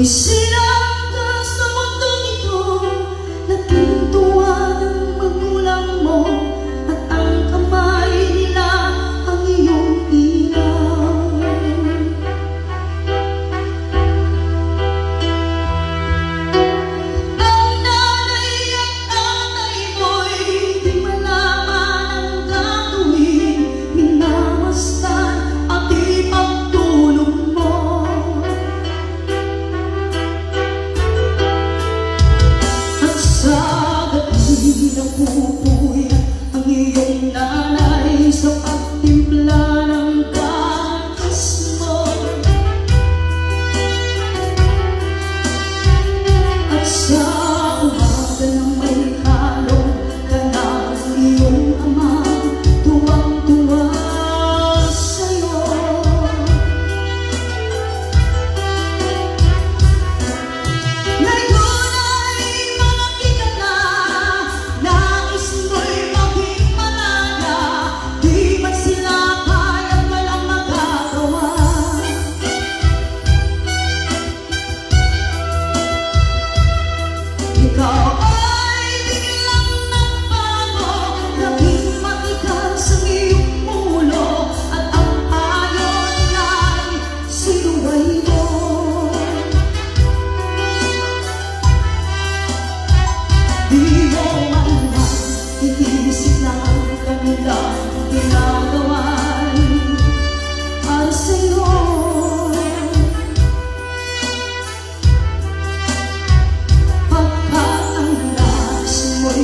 Ako'y sinangga sa mundong ito, naging tuwa ng magulang mo, at ang kamay nila ang iyong ilaw. Ang nanay at tatay mo'y di malaman ang gagawin, minamasdan at ipagtulong mo. Sa gabi napupuy ang iyong nanay sa pagtimpla ng gatas mo, at sa umaga na may halong ka na ang iyong ama, tuwang-tuwa sa'yo. Ikaw ay biglang nagbago, naging matigas ang iyong ulo, at ang ayon ay sinuway mo. Di mo man lang iisip na ang kanilang ginagawan para sa'yo.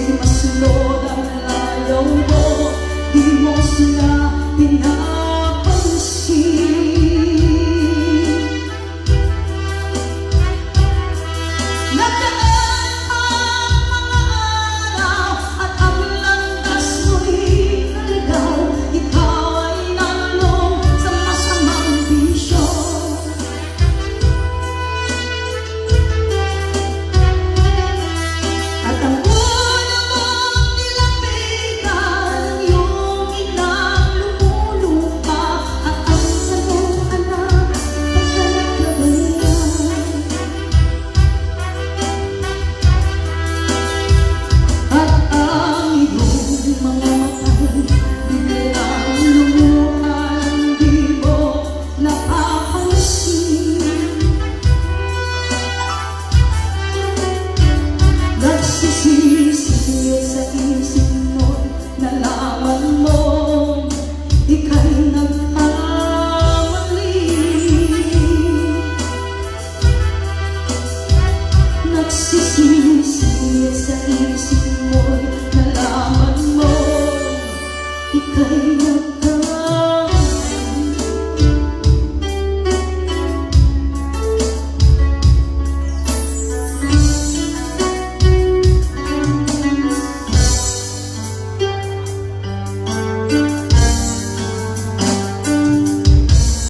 Masulod ang layaw mo, di mo sila pinapansin. Nagdaan ang mga araw at ang landas mo'y naligaw. Ikaw ay nalong sa masamang bisyo. At ang nagsisisi sa isip mo, nalaman mo ika'y nagkamali. Nagsisisi sa isip mo, nalaman mo ika'y nagkamali.